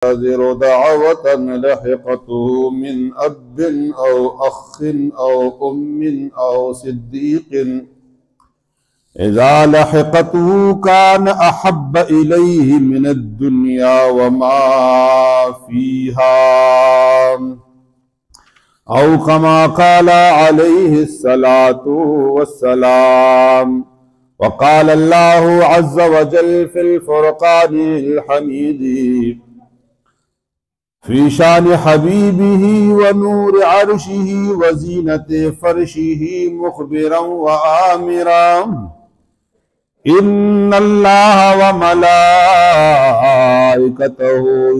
ينتظر دعوة لحقته من أب أو أخ أو أم أو صديق إذا لحقته كان أحب إليه من الدنيا وما فيها أو كما قال عليه الصلاة والسلام. وقال الله عز وجل في الفرقان الحميد في شان حبيبه ونور عرشه وزينة فرشه مخبرا وآمرا إن الله وملائكته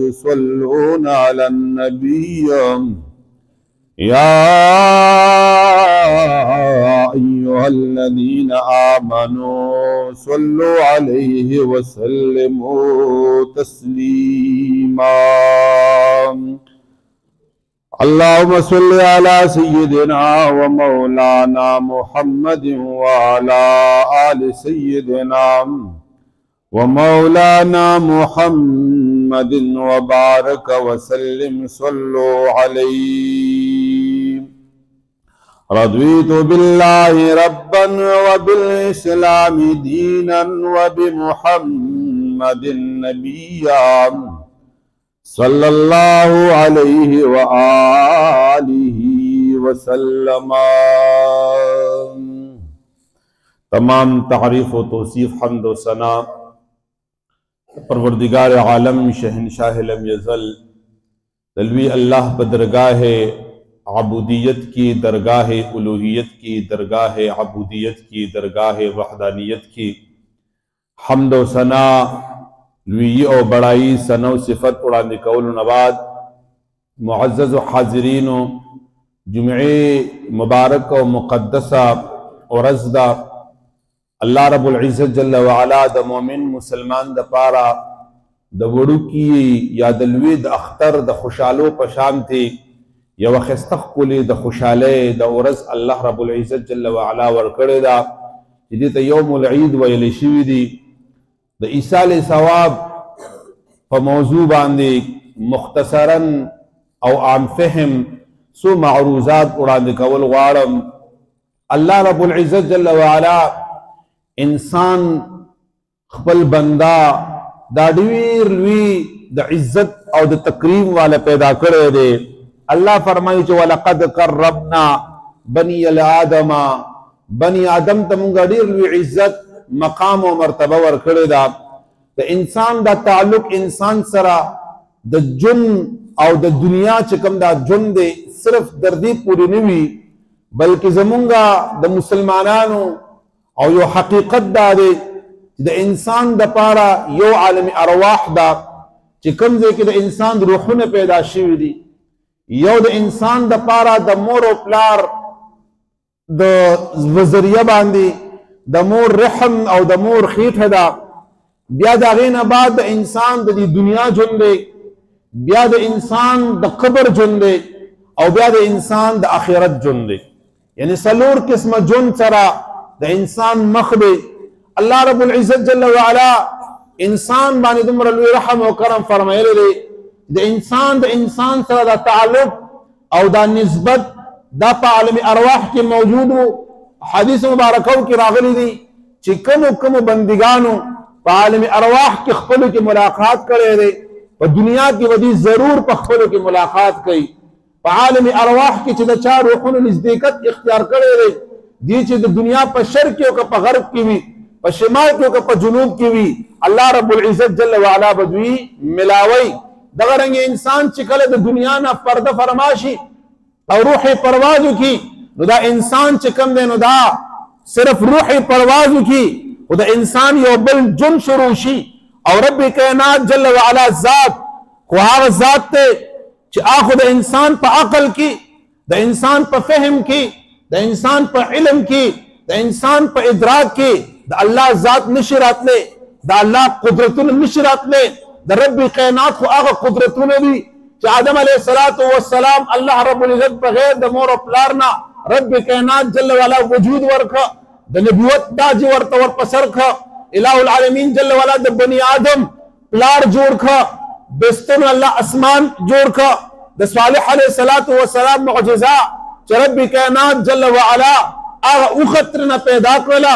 يصلون على النبي يا أيها الذين آمنوا صلوا عليه وسلموا تسليما. اللهم صل على سيدنا ومولانا محمد وعلى آل سيدنا ومولانا محمد وبارك وسلم صلوا عليه. رضيت بالله ربا وبالإسلام دينا وبمحمد نبيا صلى الله عليه وآله وسلم. तमाम तारीफ़ व तौसीफ़ हम्द व सना परवरदिगार आलम शहनशाह लम यज़ल दलवी अल्लाह पर दरगाह आबूदियत की, दरगाह उलूहियत की, दरगाह आबूदियत की, दरगाह वहदानियत की हम्द व सना लुई और बड़ाई सनो सिफत उड़ाने कौल नवाद मुअज़्ज़ज़ व हाज़रीन जुम्मे मुबारक व मुक़द्दसा और रज़दा अल्लाह रब्बुल इज़्ज़त जल्ल व अला द मोमिन मुसलमान द पारा द वड़ू की या दलवी द अख्तर द खुशालो पशाम थे या वखस्तख कुले द खुशाले द उरस अल्लाह रब्बुल इज़्ज़त जल्ल व अला वर्कड़े दा जिदे त यौमुल ईद व यलिशिवी दी द ईसाल सवाब प मौजू बांदे मुख्तसरन और आम फहम सो मारूजात उड़ाने कवल वारम। अल्लाह रब्बुल इज़्ज़त जल्ल व अला इंसान खपल बंदा दाडवीर लुई द इज्जत और द तकरीम वाला पैदा करे दे। अल्लाह फरमाई जो वलक़द कर्रमना बनी आदमा, बनी आदम तमुंगा डीर लुई इज्जत मकाम और मर्तबा वर करे दा। द इंसान दा ताल्लुक इंसान सरा द जुन और द दुनिया चकम दा जुन दे सिर्फ दर्दी पूरी नहीं बल्कि जमुंगा द मुसलमानानों और यो हकीकत दा दे द इंसान द पारा यो आलम अरवाह दा चिकम जे कि द इंसान रूह ने पैदा शिवी दी यो द इंसान द पारा द मोर प्लार द वजरिया बांदी द मोर रहम और द मोर खीट दा ब्या दागीना बाद द इंसान द दुनिया जुन दे ब्या द इंसान द कब्र जुन दे और ब्या द इंसान द आखिरत जुन दे। यानी सलूर किस्म जुन सरा द इंसान मखबे अल्लाह रब्बुल इज़्ज़त जल्ल व अला इंसान बानी दुमर रहम व करम फरमाए ले द इंसान सरा दा ताल्लुक और दा निस्बत दा पा आलम अरवाह के मौजूद हो। हदीस मुबारकों की रागली दी चिकम कम बंदिगानो पा आलम अरवाह के खपलों की मुलाकात करे दे और दुनिया की वदी जरूर पखपलों की मुलाकात कई पा आलम अरवाह की चिदा चार रुखन नजदीकत इख्तियार करे दे दी चीज दुनिया पर शर्कियों का गर्ब की भी पर शिमाल के पर जुनूब की भी अल्लाह रब्बुल इज़्ज़त जल्ल व अला बदवी मिलावई दगरंगे इंसान चिकले द दुनिया ना पर्दा फरमाशी और रूह परवाज की नुदा इंसान चिकम दे नुदा सिर्फ रूह परवाज की उदा इंसान यो बल जुन शुरूशी और रब्बी कायनात जल्ल व अला जात खुहाव जात ते च आखुद इंसान पर अकल की द इंसान पर फहम की द इंसान पर इल्म की द इंसान पर इदराक की द अल्लाह जात निशरात ले द अल्लाह कुदरतुन निशरात ले द रब्बी कायनात को आगा कुदरतुन भी च आदम अलैहिस्सलातु वस्सलाम अल्लाह रब्बुल इज़्ज़त बगैर द मोर प्लारना रब्बी कायनात जल्ल व अला वजूद वर्खा द नबुवत दाजी वर्त वर पसर खा इलाहुल आलमीन जल्ल व अला द बनी आदम प्लार जोड़ खा بستر اللہ اسمان جوڑ کا دا صالح علیہ السلام معجزہ چا رب کائنات جل وعلا آغا اخطرنا پیدا کرلا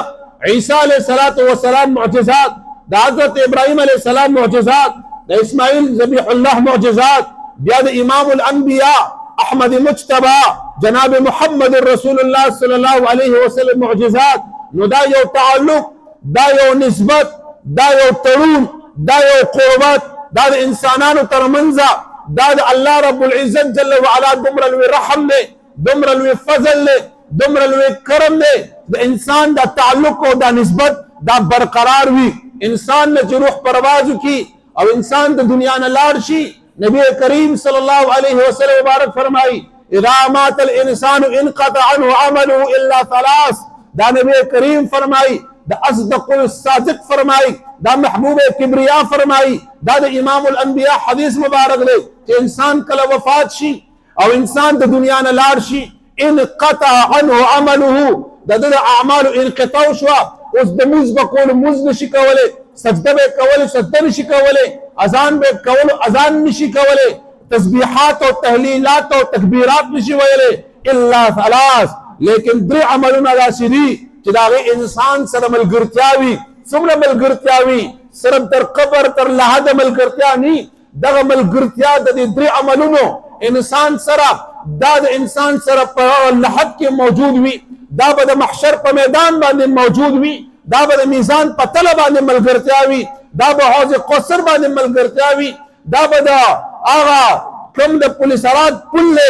عیسیٰ علیہ السلام معجزات دا حضرت ابراہیم علیہ السلام معجزات دا اسماعیل ذبیح اللہ معجزات بیاد امام الانبیاء احمد مجتبہ جناب محمد رسول اللہ صلی اللہ علیہ وسلم معجزات نو دا یو تعلق دا یو نسبت دا یو ترون دا یو قربت دا دا انسانانو ترمنزا دا دا اللہ رب العزت جل وعلا دمرلوی رحم دے دمرلوی فضل دے دمرلوی کرم دے دا انسان دا تعلق و دا نسبت دا برقرار ہوئی انسان نے جو روح پروازو کی اور انسان دا دنیا نلارشی نبی کریم صلی اللہ علیہ وسلم مبارک فرمائی اذا مات الانسان انقطع عنه عمله الا ثلاث دا نبی کریم فرمائی دا اصدق الصادق فرمائی دا محبوب کبریا فرمائی دا امام الانبیاء حدیث مبارک لے کہ انسان کل وفات شی اور انسان دا دنیا نلار شی انقطع عنه عمله دا اعمال انقطاع شوا اس دا موز بقول موز نشی کولے سجدہ بے کولے سجدہ نشی کولے اذان بے کولے اذان نشی کولے تسبیحات و تحلیلات و تکبیرات نشی ویلے الا ثلاث لیکن در عملنا دا سری چداغی انسان سر ملگرتیاوی سمر ملگرتیاوی صرف در قبر در لحد ملگرتیانی دغ ملگرتیا دا دی در عملنو انسان سر دا انسان سر لحد کے موجود ہوئی دا با دا محشر پا میدان باندے موجود ہوئی دا با دا میزان پا طلع باندے ملگرتیاوی دا با حوض قصر باندے ملگرتیاوی دا با دا آغا کم دا پولیسارات پل لے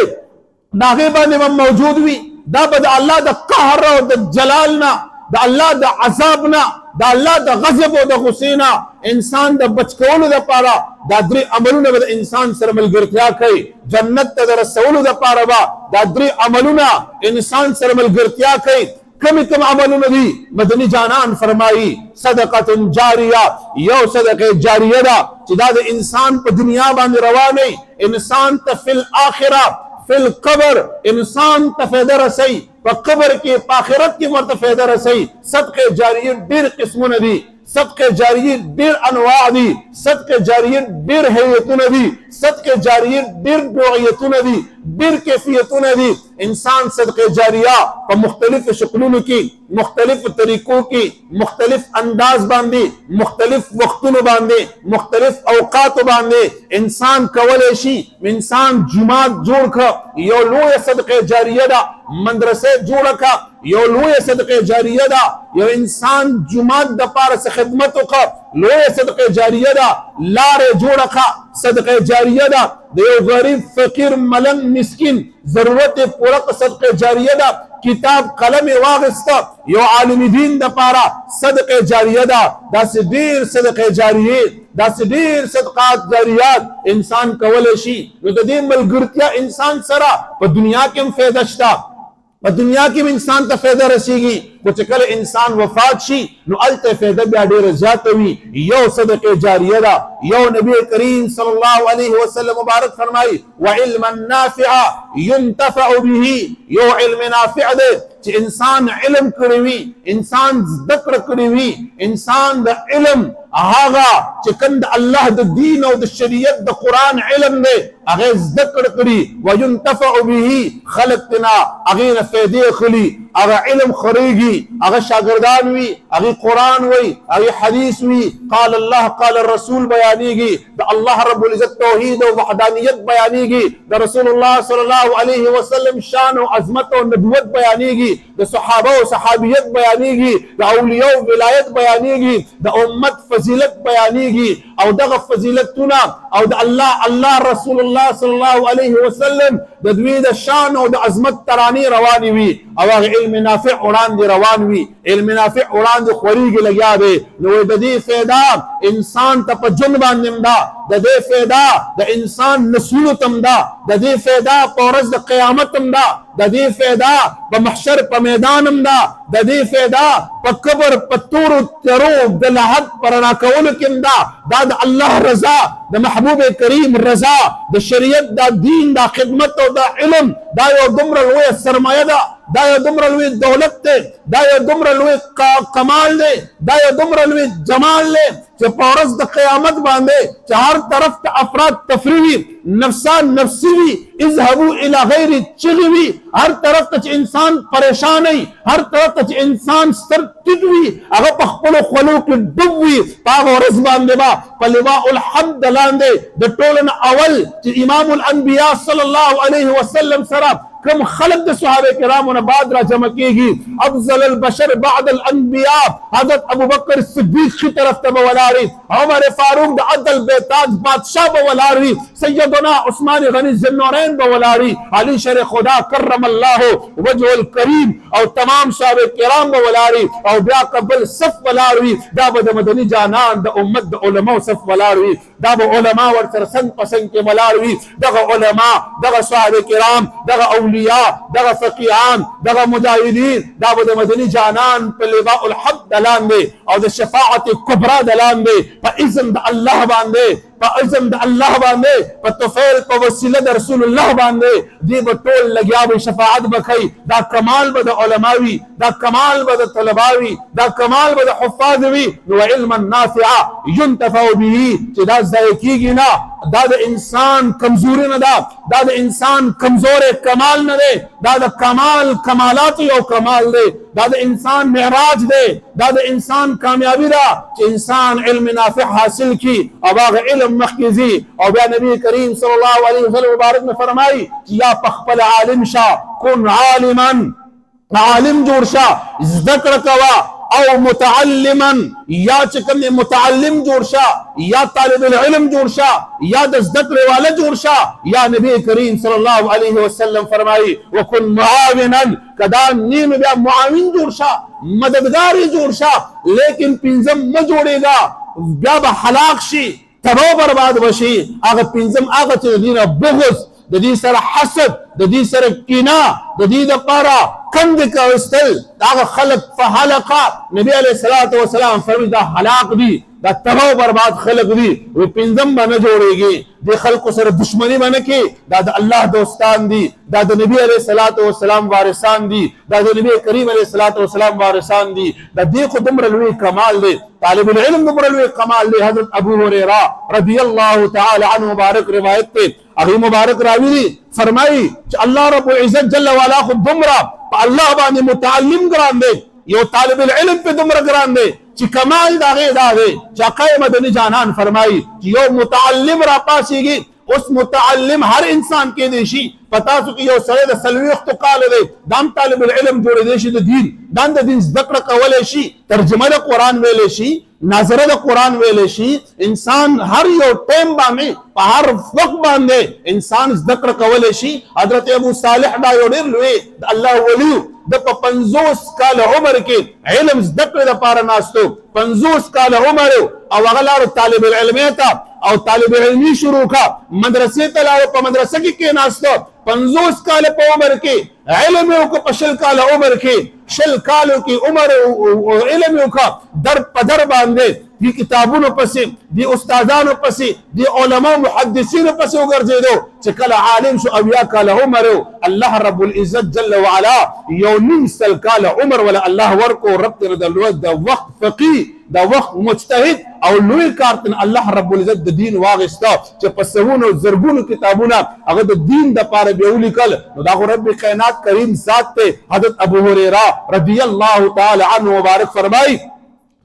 داغے باندے موجود ہوئی دا با دا اللہ دا قہر و دا جلالنا دا اللہ دا عذابنا دا اللہ دا غضب و دا غصینا انسان دا بچکولو دا پارا دا دری عملونا با دا انسان سر ملگرتیا کئی جنت دا رسولو دا پارا با دا دری عملونا انسان سر ملگرتیا کئی کمی کم عملونا دی مدنی جانان فرمائی صدقت جاریہ یو صدق جاریہ دا چدا دا انسان پا دنیا باندې روانی انسان تا فی الاخرہ فی القبر انسان تا فیدہ رسی پا قبر کی پا آخرت کی مرتا فیدہ رسی صدق جاریہ دیر قسمون دی صدق جاریہ دیر انواع دی صدق جاریہ دیر حیتون دی صدق جاریہ دیر نوعیتون دی دیر کیفیتون دی انسان صدق جاریہ پا مختلف شکلوں کی مختلف طریقوں کی مختلف انداز باندے مختلف وقتوں باندے مختلف اوقات باندے انسان کولیشی انسان جماعت جوڑ کھا یو لوی صدق جاریہ دا مدرسے جوڑ کھا یو لوی صدق جاریہ دا یو انسان جماعت دا پارس خدمتو کھا لوی صدق جاریہ دا لارے جوڑ کھا صدق جاریہ دا یو غریب فقیر ملنگ مسکین ضرورت پورک صدق جاریہ دا کتاب قلم واغستا یو عالم دین دا پارا صدق جاریہ دا سی دیر صدق جاریہ دا سی دیر صدقات جاریات انسان کولشی نو دا دین ملگرتیا انسان سرا پا دنیا کم فیدشتا پا دنیا کم انسان تا فیدہ رسیگی کچھ کل انسان وفات شی نو علت فیدہ بیا دیر جاتوی یو صدق جاریہ دا یو نبی کریم صلی اللہ علیہ وسلم مبارک فرمائی وعلم نافع ينتفع به یو علم نافع دے چی انسان علم کروی انسان ذکر کروی انسان دا علم آغا چکند اللہ دا دین و دا شریعت دا قرآن علم دے اغیر ذکر کری وینتفع به خلقتنا اغیر فیدی خلی اغا علم خریگی اغا شاگردان وی اغی قرآن وی اغی حدیث وی قال اللہ قال الرسول بیانیگی دا اللہ رب العزت توحید و وحدانیت بیانیگی دا رسول اللہ صلی اللہ علیہ وسلم شان و عظمت و نبوت بیانیگی دا صحابہ و صحابیت بیانیگی دا اولیاء و ولایت بیانیگی دا امت فضیلت بیانیگی او دا فضیلتنا او دا اللہ رسول اللہ صلی اللہ علیہ وسلم دا دوید شان و دا عظمت ترانی روانی وی او علم نافع اوران دی روان وی علم نافع اوران دی خوریگی لگیا دے نو دا دی فیدا انسان تا پا جن باندیم دا دی فیدا دا انسان نسولتم دا دی فیدا پورز دا قیامتم دا دی فیدا پا محشر پا میدانم دا دی فیدا پا قبر پا طور و تروب دا لحد پرنا کولکم دا اللہ رضا دا محبوب کریم رضا دا شریعت دا دین دا خدمت دا علم دا یو دمر الوی سرمایہ دا دا یو دومره لوی دولت دی، دا یو دومره لوی کمال دی، دا یو دومره لوی جمال دی چې په ورځ د قیامت باندې چې هر طرف ته افراد تفریح وي، نفسان نفسي وي، اذهبوا الى غیر چغې وي، هر طرف ته چې انسان پریشان وي، هر طرف ته چې انسان سر ټیټ وي، هغه په خپلو خولو کې ډوب وي، په هغه ورځ باندې به په لواء الحمد لاندې د ټولو نه اول چې امام الانبیاء صلی الله علیه وسلم سره کم خلق د صحابه کرامو نه بعد را جمع کیږي، افضل البشر بعد الانبیاء حضرت ابوبکر صدیق کی طرف ته ولاړی، عمر فاروق د عدل بیتاج بادشاہ به ولاړی، سیدنا عثمان غنی ذوالنورین به ولاړی، علی شر خدا کرم الله وجه الکریم او تمام صحابه کرام به ولاړی، او بیا قبل صف ولاړی، دا به د مدنی جانان د امت د علماء صف ولاړی، دا به علما ورسره څنګ پسنګ کې ولاړی، دغه علما، دغه صحابه کرام، دغه اولیاء، دغه فقیهان، دغه مجاهدین، دا به د مدنی جانان په لواء الحمد دلاندې او د شفاعت کبرا دلاندې په اذن د الله باندې، په اذن د الله باندې، په توفیل په وسیله د رسول الله باندې دی به ټول لګیا به شفاعت بکوي. دا کمال به د علماوي، دا کمال به د طلباوي، دا کمال به د حفاظ وي. نو علما نافعا ينتفع به چې دا ضایع کیږي نه، دا د انسان کمزوري نه ده، دا د انسان کمزور کمال نه دی، دا د کمال کمالات یو کمال دی، دا د انسان معراج دی، دا د انسان کامیابی ده چې انسان علم نافع حاصل کی او هغه علم مخکزي. او بیا نبی کریم صلی الله علیه وسلم مبارک نے فرمائی چې یا پخپل عالم شاه، کن عالما، عالم جوړ شه، زده کړه کوه، او متعلما، یا چې کوم متعلم جوړ شه، یا طالب العلم جوړ شه، یا د زده کړې والا جوړ شه. یا نبی کریم صلی الله علیه وسلم فرمایي وکن معاونا، کدا نیم بیا معاون جوړ شه، مددگار جوړ شه، لیکن پنځم مه جوړېږه، بیا به هلاک شي، تباہ برباد بشي. هغه پنځم هغه چې د دې نه بغض، د دې سره حسد، د دې سره کینه، د دې دپاره کند کوستل، هغه خلق فهلکه. نبی علیه الصلاة والسلام فرمایي دا هلاک دي، دا تباہ برباد خلق دي. وی پنځم به نه جوړېږي، دې خلقو سره دشمني به نه کوي، دا د الله دوستان دي، دا د نبی علیه الصلاة والسلام وارثان دي، دا د نبی کریم علیه الصلاة والسلام وارثان دي. دا دې خو دومره لوی کمال دی، طالب العلم دومره لوی کمال دی. حضرت ابو هريره رضی الله تعالی عنه مبارک روایت ته هغه مبارک راوی دي، فرمایي چې الله رب العزت جل وعلا خو دومره په الله باندې متعلم ګران دی، یو طالب العلم په دومره ګران دی چې کمال دا غي دا دی چې قائم مدنی جانان فرمایي چې یو متعلم را پاسيږي. اوس متعلم هر انسان کې دی شي، پتا سو کې یو سره د سلويخت قال دی، دام طالب العلم جوړ دی شي، د دین دان د دین ذکر کولای شي، ترجمه د قران ویل شي، ناظره د قران ویل شي. انسان هر یو ټیم باندې په هر وخت باندې انسان ذکر کولای شي. حضرت ابو صالح دا یو ډیر لوی د الله ولی د 50 کال عمر کې علم ذکر د پاره ناستو، 50 کال عمر او هغه لار طالب العلم ته او طالب علمي شروع کا، مدرسې ته لاړ، په مدرسه کې کېناستو، 50 کال په عمر کې علم یو کو، په 10 کال عمر کې 10 کالو کې عمر علم یو کا، در په در باندې دی کتابونو پسې، دی استادانو پسې، دی علماء محدثینو پسې وګرځېدو چې کله عالم شو 80 کال عمر. الله رب العزت جل وعلا یو نیم سل کال عمر ولا الله ورکو، رب ته د وخت فقيه، دا وخت مجتهد او لوی کارتن الله رب العزت د دین واغستا چې په سونو زرګونو کتابونه هغه د دین د پاره به ولیکل. نو دا رب کائنات کریم ذات ته حضرت ابو هريره رضی الله تعالی عنه مبارک فرمایي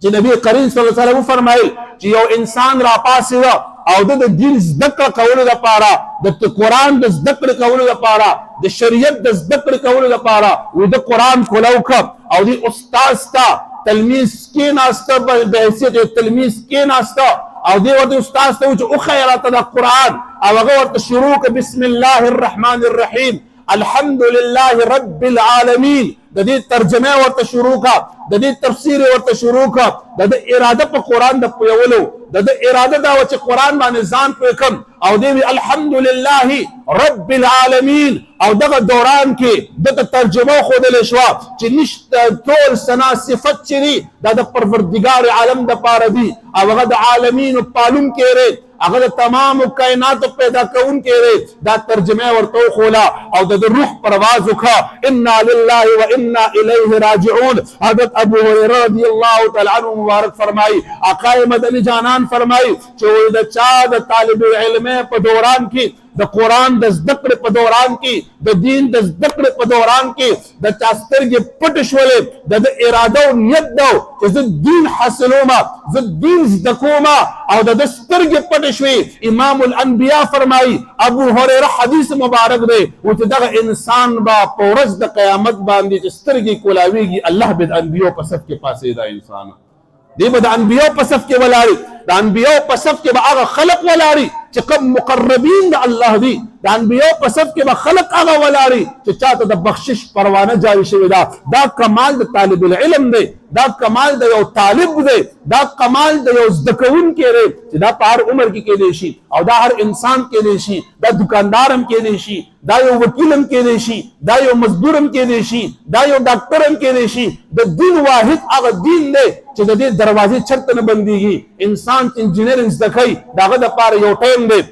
چې نبی کریم صلی الله علیه وسلم فرمایل چې یو انسان را پاسه او د دین ذکر کولو لپاره، د قرآن د ذکر کولو لپاره، د شریعت د ذکر کولو لپاره و د قرآن کولو کب او دی استاد تا تلمیذ کې ناسته، به حیثیت تلمیذ کې ناسته او دی ورته استاد ته چې او خیرات د قرآن او هغه ورته شروع ک بسم الله الرحمن الرحیم الحمد لله رب العالمین، د دې ترجمه ورته شروع کا، د دې تفسیر ورته شروع کا، د اراده په قرآن د پویولو، د اراده دا چې قرآن باندې ځان پوی کم او دی الحمدلله رب العالمین او دغه دوران کې دغه ترجمه خودل شو چې نشته ټول ثنا صفت چي دا د پروردگار عالم د پاره دی او هغه د عالمین پالون کړي هغه د تمام کائنات پیدا کون کړي دا ترجمه ورته خولا او د روح پرواز وکړه انا لله وانا الیه راجعون حضرت ابو هريره رضی الله تعالی عنہ مبارک فرمای آقا مدنی جانان فرمای چې د چا د طالب علم په دوران کې د قرآن د زدکړې په دوران کې د دین د زدکړې په دوران کې د چا سترګې پټې شولې د اراده او نیت ده چې زه دین حاصلوم زه دین زده کوم او د سترګې پټې شوې امام الانبیا فرمایي ابو هريره حدیث مبارک دی و چې دغه انسان به په ورځ د قیامت باندې چې سترګې کولاویږي الله به د انبیو په صف کې پاسېدا انسان دی به د انبیو په صف کې ولاړي د انبیو په صف کې به هغه خلق ولاړي چې کوم مقربین د الله دي د انبیو په صف کې به خلق هغه ولاړي چې چاته د بخشش پروانه جاری شوی دا کمال د طالب العلم دی دا کمال د یو طالب دی دا کمال د یو زده کوونکی دی چې دا په هر عمر کې کېدی شي او دا هر انسان کېدی شي دا دکاندار هم کېدی شي دا یو وکیل هم کېدی شي دا یو مزدور هم کېدی شي دا یو ډاکټر هم کېدی شي د دین واحد هغه دین دی چې د دې دروازې چرته نه بندېږي انسان چې انجینرینګ زده کوي د هغه دپاره یو ټایم دی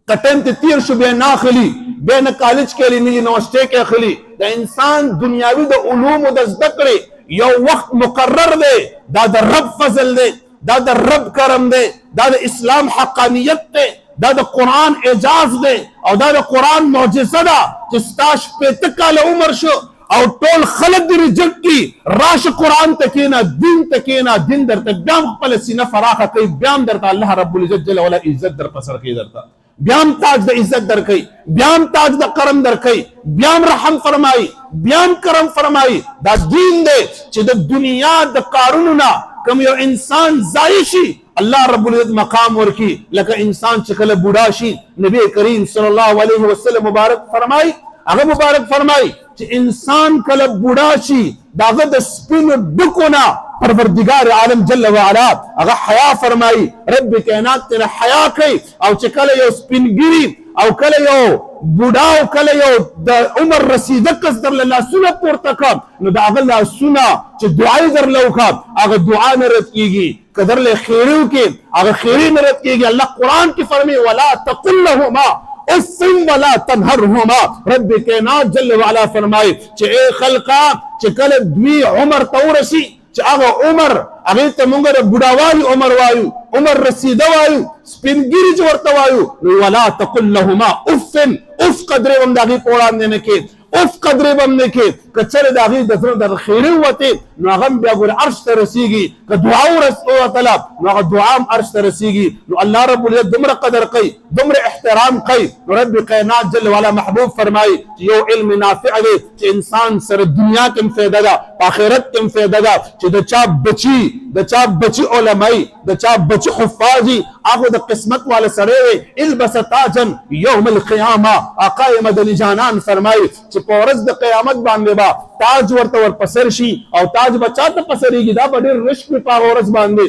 که ټایم ته تیر شو بیا نه اخلي بیا نه کالج کې اخلي نه یونیورسټۍ کې اخلي د انسان دنیاوي د علومو د زده کړې یو وخت مقرر دی دا د رب فضل دی دا د رب کرم دی دا د اسلام حقانیت دی دا د قرآن اعجاز دی او دا د قرآن معجزه ده چې ستا 80 کاله عمر شو او ټول خلق دې ریجکټ کی راشه قرآن ته کېنه دین ته کېنه دین درته بیا هم خپله سینه فراخه کوي بیا هم درته الله رب العزت جل وعلا عزت در په سر کوي درته بیا هم تاج د عزت در کوي بیا هم تاج د کرم در کوي بیا هم رحم فرمایي بیا هم کرم فرمایي دا دین دی چې د دنیا د کارونو نه کوم یو انسان ضایع شي الله رب العزت مقام ورکی لکه انسان چې کله بوډا شي نبی کریم صلی الله علیه وسلم مبارک فرمایي هغه مبارک فرمایي چې انسان کله بوډا شي داغه د سپینو ډکو نه پروردگار عالم جل وعلا هغه حیا فرمایي رب کائنات تیرا حیا کوي او چې کله یو سپینګری او کله یو بوډا او کله یو د عمر رسیده کس در لاسونه پورته کړ نو د هغه لاسونه چې دعای در لوکړه هغه دعا نه رد کیږي که در له خیرو کې هغه خیری نه رد کیږي الله قرآن کې فرمایي ولا تقل لهما اف ولا تنهرهما رب کائنات جل وعلا فرمایي چې اے خلقا چې کله دوی عمر ته ورسي چې هغه عمر هغې ته موږ د بوډاوالي عمر وایو عمر رسیده وایو سپینګیري چې ورته وایو ولا تقل لهما اف قدرې هم د هغې په وړاندې نه کې اف قدرې به هم نه کې که چېرې د هغې د زړه د خیرې ووتې نو هغه هم بیا ګوره عرش ته رسېږي که دعا ووتله نو هغه دعا هم عرش ته رسېږي نو الله رب العزت دومره قدر کوي دومره احترام کوي نو رب کائنات جل وعلا محبوب فرمایي چې یو علم نافع دی چې انسان سره دنیا کې هم فایده ده په آخرت کې هم فایده ده چې د چا بچي علماء د چا بچي حفاظي هغه د قسمت والا سړی دی البس تاجا یوم القیامه آقا مدني جانان فرمایي چې په ورځ د قیامت باندې به تاج ورته ورپسر شي او تاج به چاته پسرېږي دا به ډېر رشک وي په هغه ورځ باندې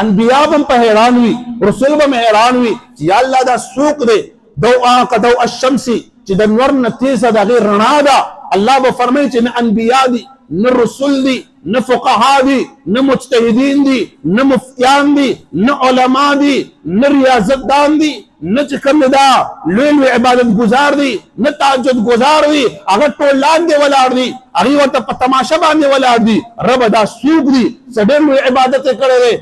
انبیا به هم په حیران وي رسول به هم حیران وي چې یا الله دا څوک دی ضوء كضوء الشمس چې د نور نه تیزه د هغې رڼا ده الله به فرمایي چې نه انبیا دي نه رسول دي نه فقها دي نه مجتهدین دي نه مفتیان دي نه علما دي نه ریاضتدان دي نه چې کوم دا لوی لوی عبادت گزار دي نه تهجد گزار دي هغه ټول لاندې ولاړ دي هغې ورته په تماشه باندې ولاړ دي رب دا څوک دي څه ډېر لوی عبادت یې کړی دی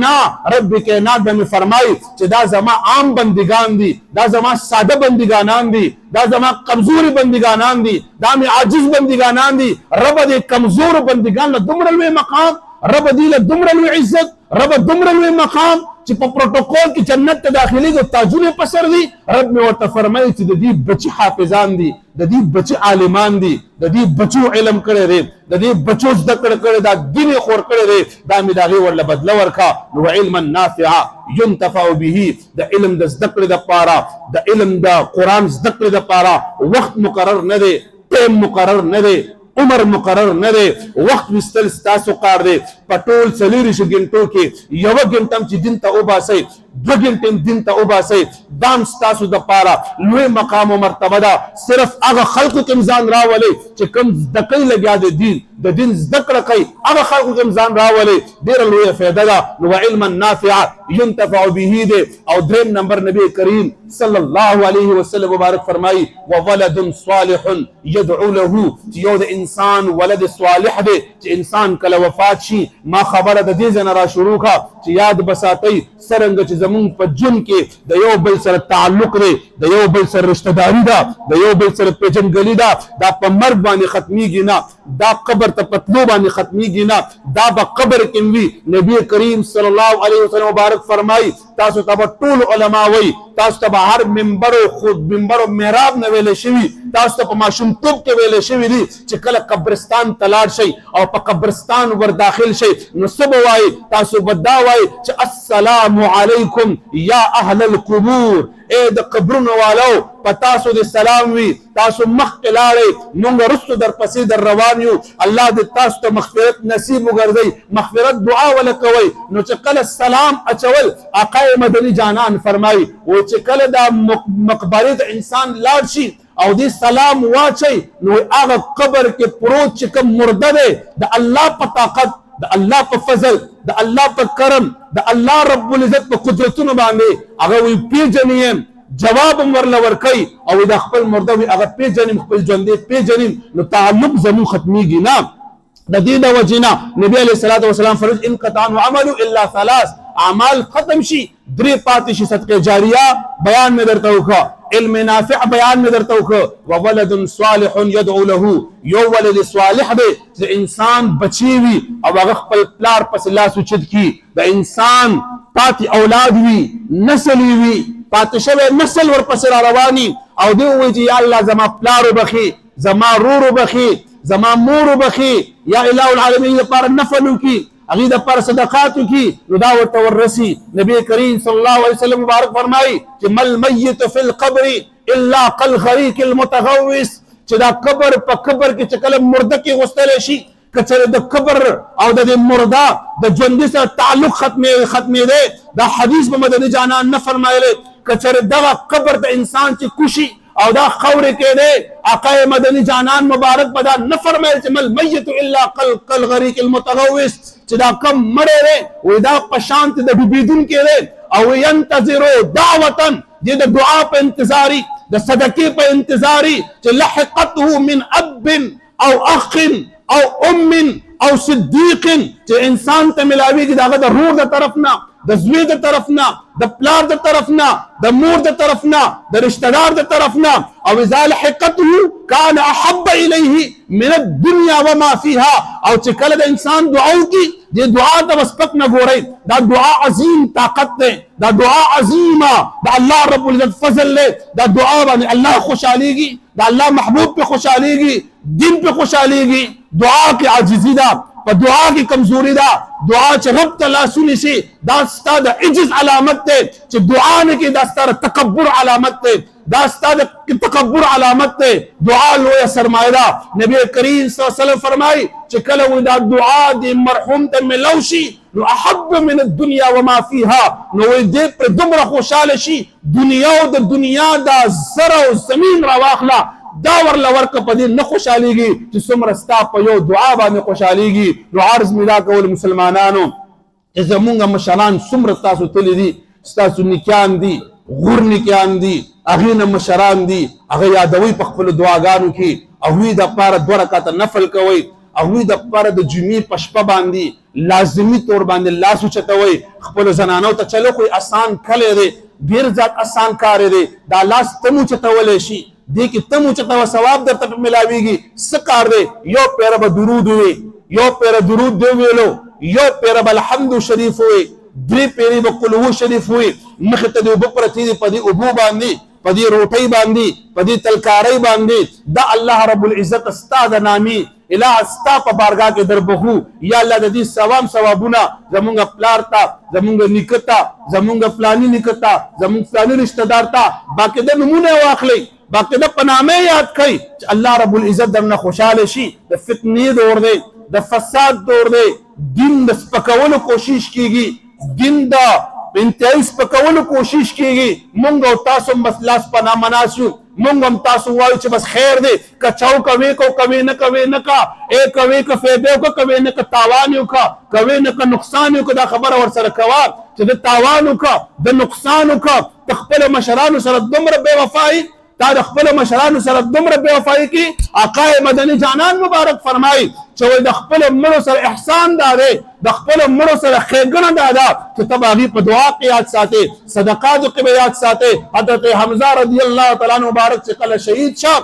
نه رب کائنات به مې فرمایي چې دا زما عام بندګان دي دا زما ساده بندګانان دي دا زما کمزوري بندګانان دي دا مې عاجز بندګانان دي رب دې کمزور بندګان له دومره لوی مقام رب دې له دومره لوی عزت رب دومره لوی مقام چې په پروتوکول کې جنت ته داخليږي تاجونه په سر دي رب مې ورته فرمایي چې د دې بچي حافظان دي د دې بچي عالمان دي د دې بچو علم کړی دی د دې بچو زده کړی دا دین یې خور کړی دی دا مې د هغې ورله بدله ورکړه نو علما نافعا ينتفع به د علم د زده کړې دپاره د علم د قرآن زده کړې دپاره وخت مقرر نه دی ټایم مقرر نه دی عمر مقرر نه دی وخت ویستل ستاسو کار دی پټول 40 غنټو کې یو غنټم چې دین ته وباسي 2 غنټم دین ته وباسي دام ستاسو د پاره لوی مقام او مرتبه ده صرف هغه خلقو کې ځان راولي چې کوم ذکر لګیا دي د دین ذکر کوي هغه خلقو کې ځان راولي ډیر لوی فائدہ ده نو علم نافع ينتفع به ده او دریم نمبر نبی کریم صلی الله علیه وسلم مبارک فرمایي وولد صالح يدعو له چې یو د انسان ولد صالح دی چې انسان کله وفات شي ما خبره د دې ځنه را شروع کا چې یاد بساتئ څرنګه چې زمون په جون کې د یو بل سره تعلق دی د یو بل سره رشتہ داری ده د یو بل سره پیژنګلی ده دا په مرګ باندې ختميږي نه دا قبر ته پتلو باندې ختميږي نه دا به قبر کې وي نبی کریم صلی الله علیه وسلم مبارک فرمایي تاسو ته ټول علما وایي تاسو ته هر منبر او خود منبر او محراب نه ویل شوی تاسو ته په ماشوم توپ کې ویل شوی دي چې کله قبرستان تلاړ شي او په قبرستان ور داخل شي نو سبا وایي تاسو بدا وایي چې السلام علیکم یا اهل القبور اے د قبرونو والو پتاسو د سلام وی تاسو مخ کلاړې مونږ رستو در پسې در روان یو الله دې تاسو ته مغفرت نصیب وګرځي مغفرت دعا ولکوي نو چې کله سلام اچول آقا مدنی جانان فرمایي او چې کله دا مقبره د انسان لاړ شي او دې سلام واچي نو هغه قبر کې پروت چې کوم مرده دی د الله په طاقت د الله په فضل د الله په کرم د الله رب العزت په قدرتونو باندې هغه وی پیژنیم جواب ورله ورکي او د خپل مرده وی هغه پیژنیم خپل ژوندې پیژنیم نو تعلق زمو ختميږي نه د دې د وجنا نبی عليه الصلاه والسلام فرض ان قطع عمل الا ثلاث اعمال ختم شي درې پاتې شي صدقه جاریه بیان مې درته وکړه علم نافع بیان مې درته وکړه وولد صالح يدعو له یو ولد صالح دی چې انسان بچي وي او هغه خپل پلار پس لاس اوچت کی د انسان پاتې اولاد وي نسل وي پاتې شوی نسل ورپسې را رواني او دی وایي چې یا الله زما پلار وبخي زما رور وبخي زما مور وبخي یا اله العالمین لپاره نفل وکي هغه د پر صدقاتو کې نو دا ورته ورسي نبی کریم صلی الله علیه وسلم مبارک فرمایي چې مل میت فی القبر الا كالغريق المتغوص چې دا قبر په قبر کې چې کله مرده کې غوستل شي کچره د قبر او د مرده د ژوند سره تعلق ختمې دی دا حدیث په مدني جانان نه فرمایله کچره دغه قبر د انسان چې کوشي او دا خور کې دی آقا مدنی جانان مبارک پدا نه فرمایل چې مل میت الا كالغريق المتغوص چې دا کم مړی دی وی دا پشانت د ډوبېدون کې دی او ينتظرو دعوتا دې د دعا په انتظاري د صدقې په انتظاري چې لحقته من اب او اخ او ام او صدیق چې انسان ته ملاويږي داغه د رور د طرف نه د زوی د طرف نه د پلار د طرف نه د مور د طرف نه د رشتہ دار د طرف نه او اذا لحقته كان احب اليه من الدنيا وما فيها او چې کله د انسان دعا وکي د دعا د وسپک نه ګوري دا دعا عظیم طاقت ده دا دعا عظیمه دا الله رب العزت فضل له دا دعا باندې الله خوشاليږي دا الله محبوب په خوشاليږي دین په خوشاليږي دعا کې عاجزي ده په دعا کې کمزوري ده دعا چې رب تعالی سني سي دا ستاسو عجز علامت ده چې دعا نه کې دا ستاسو تکبر علامت ده دا ستاسو تکبر علامت ده دعا لوی سرمایه ده نبی کریم صلی الله علیه وسلم فرمایي چې کله ودا دعا د مرحوم ته ملوشي نو احب من الدنيا وما فيها نو دې پر دومره خوشاله شي دنیا او د دنیا دا زر او زمين را واخلا دا ورله ورکه په دې نه خوشاليږي چې څومره ستا په یو دعا باندې خوشاليږي نو عرض ملا کول مسلمانانو چې زمونږ مشران څومره تاسو تللی دي ستاسو نکیان دي غور نکیان دي هغې نه مشران دي هغه یادوي په خپلو دعاګانو کې هغوی دپاره 2 رکعته نفل کوئ هغوی دپاره د جمعې په شپه باندې لازمي طور باندې لاس اوچتوئ خپلو زنانو ته چلو خو اسان کلی دی ډېر زیات اسان کار دی دا لاس ته م اوچتولی شي دې کې ته م اوچتوه ثواب درته ملاویږي څه کار دی یو پیره به درود ووي یو پیره درود دی ویلو یو پیره به الحمد شریف ووي 3 پیرې به قلهو شریف ووي مخې ته د اوبه پرتې دي په دې اوبو باندې په دې روټۍ باندې په دې تلکارۍ باندې دا الله رب العزت ستا د نامي الہ ستا په بارګاه کې در بخو یا الله د دې ثوابونه زمونږ پلار ته زمونږ نیکه ته زمونږ فلاني نیکه ته زمونږ فلاني رشتہ دار ته باقاعده نمونه واخلئ باقاعده په نامه یاد کړئ چې الله رب العزت درنه خوشاله شي د فتنې دور دی د فساد دور دی دین د سپکولو کوشش کیږي، دین د انتهایی سپکولو کوشش کیږي. مونږ او تاسو بس لاس پنا مناسو، مونږ هم تاسو وایو چې بس خیر دی، که چاو کوي کو کوي نه کوي نه کا اے کوي که فایده کو کوي نه که تاوان یو کا کوي نه که نقصان یو کا. دا خبره ور سره کوا چې د تاوان وکا د نقصان وکا. خپل مشرانو سره دومره بے وفایي، تا د خپل مشرانو سره دومره بے وفایي کی. آقا مدني جانان مبارک فرمایي چې د خپل مړو سره احسان دا دی، د خپل مړو سره ښېګڼه دا ده چې ته به هغې په دعا کې یاد ساتې، صدقاتو کې به یاد ساتې. حضرت حمزه رضی الله تعالی عنه مبارک چې کله شهید شو،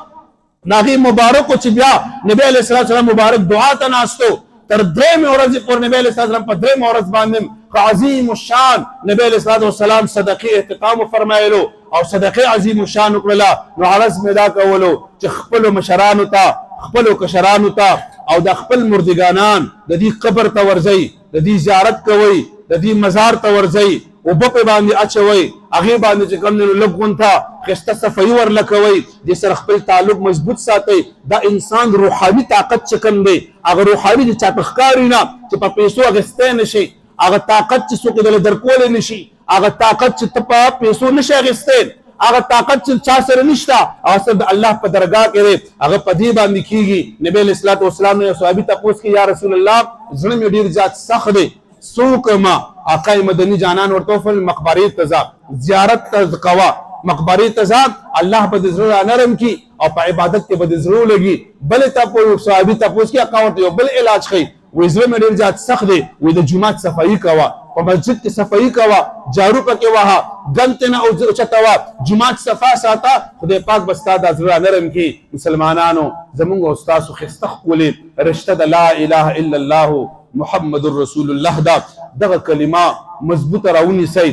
د هغې مبارکو چې بیا نبی علیه الصلاة والسلام مبارک دعا ته ناستو، تر درېیمې ورځې پورې نبی علیه الصلاة والسلام په درېیمه ورځ باندې عظیم الشان نبی علیه الصلاة والسلام صدقې اهتمام وفرمایلو او صدقې عظیم الشان وکړله. نو عرض مې دا کولو چې خپلو مشرانو ته، خپلو کشرانو ته او د خپل مردگانان د دې قبر ته ورځئ، د دې زیارت کوئ، د دې مزار ته ورځئ، اوبه پې باندې اچوئ، هغې باندې چې کوم دی نو لږ غونته ښایسته صفایي ورله کوئ، دې سره خپل تعلق مضبوط ساتئ. دا انسان روحاني طاقت چې کوم دی، هغه روحاني چې چاته ښکاري نه چې په پیسو اخیستی نه شي، هغه طاقت چې څوک دله درکولی نه شي، هغه طاقت چې ته په پیسو نه شي اخیستی، هغه طاقت چې چا سره نشته، هغه صرف د الله په درګاه کې دی، هغه په دې باندې کېږي. نبی علیه الصلاة والسلام نه یو صحابي تپوس کوي یا رسول الله زړه مې ډېر زیات سخت دی، څه وکړمه؟ آقا مدني جانان ورته وفرمایل مقبرې ته ځه، زیارت ته کوه، مقبرې ته ځه، الله به دې زړه نرم کړي او په عبادت کې به دې زړه ولګي. بلې صحابي تپوس کوي آقا ورته یو بل علاج ښیي، وایي زړه مې ډېر زیات سخت دی، وایي د جومات صفایي کوه، په مسجد کې صفایي کوه، جارو پکې وهه، ګند ترې نه اوچته وه، جومات صفا ساته، خدای پاک به ستا دا زړه نرم کړي. مسلمانانو زمونږ او ستاسو ښایسته ښکلې رشته د لا اله الا الله محمد رسول الله دا دغه کلمه مضبوطه راونیسئ.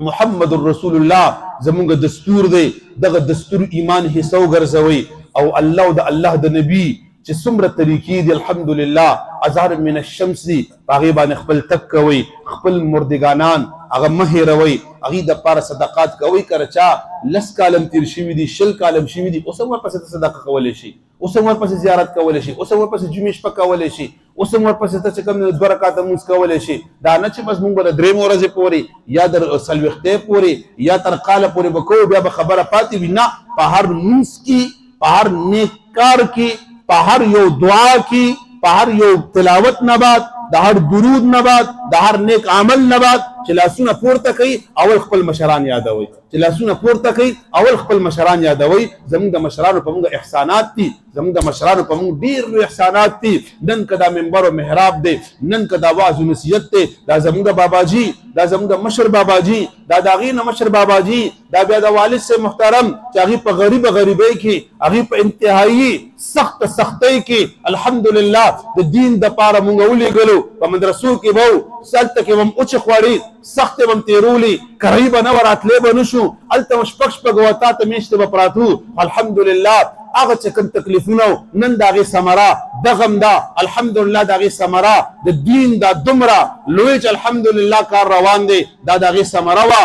محمد رسول الله زمونږ دستور دی، دغه دستور ایمان حصه وګرځوئ او الله او د الله د نبي چې څومره طریقې دي الحمدلله ازهر من الشمس دي، په هغې باندې خپل تک کوئ، خپل مردگانان هغه مه هېروئ، هغې دپاره صدقات کوئ. که چا 10 کالم تیر شوي دي، 20 کالم شوي دي، اوس هم ورپسې ته صدقه کولی شي، اوس هم ورپسې زیارت کولی شي، اوس هم ورپسې جمعې شپه کولی شي، اوس هم ورپسې ته چې کوم دی 2 رکعته لمونځ کولی شي. دا نه چې بس مونږ به د 3 ورځې پورې یا د 40 پورې یا تر کاله پورې به کوو، بیا به خبره پاتې وي. نه، په هر لمونځ کې، په هر نیک کار کې، په هر یو دعا کې، په هر یو تلاوت نه بعد، د هر درود نه بعد، د هر نیک عمل نه بعد چې لاسونه پورته کوي اول خپل مشران یادوي، چې لاسونه پورته کوي اول خپل مشران یادوي. زمونږ د مشرانو په موږ احسانات دي، زمونږ د مشرانو په موږ ډېر لوی احسانات دي. نن که دا منبر او محراب دی، نن که دا وعظ و نصیحت دی، دا زمونږ د باباجي، دا زمونږ د مشر باباجي، دا د هغې نه مشر باباجي، دا بیا د والد صاحب محترم چې هغې په غریبۍ کې، هغې په انتهایي سختۍ کې الحمدلله د دین دپاره مونږ ولېږلو. په مدرسو کې به و، هلته کې به م اوچې خوړې، سختې به م تېرولې، کرۍ به نه وه، راتلی به نه شو، هلته به شپږ او 8 میاشتې به پراتو. الحمدلله هغه چې کوم تکلیفونه و نن د هغې ثمره دغه م ده. الحمدلله د هغې ثمره د دین دا دومره لوی چې الحمدلله کار روان دی، دا د هغې ثمره وه.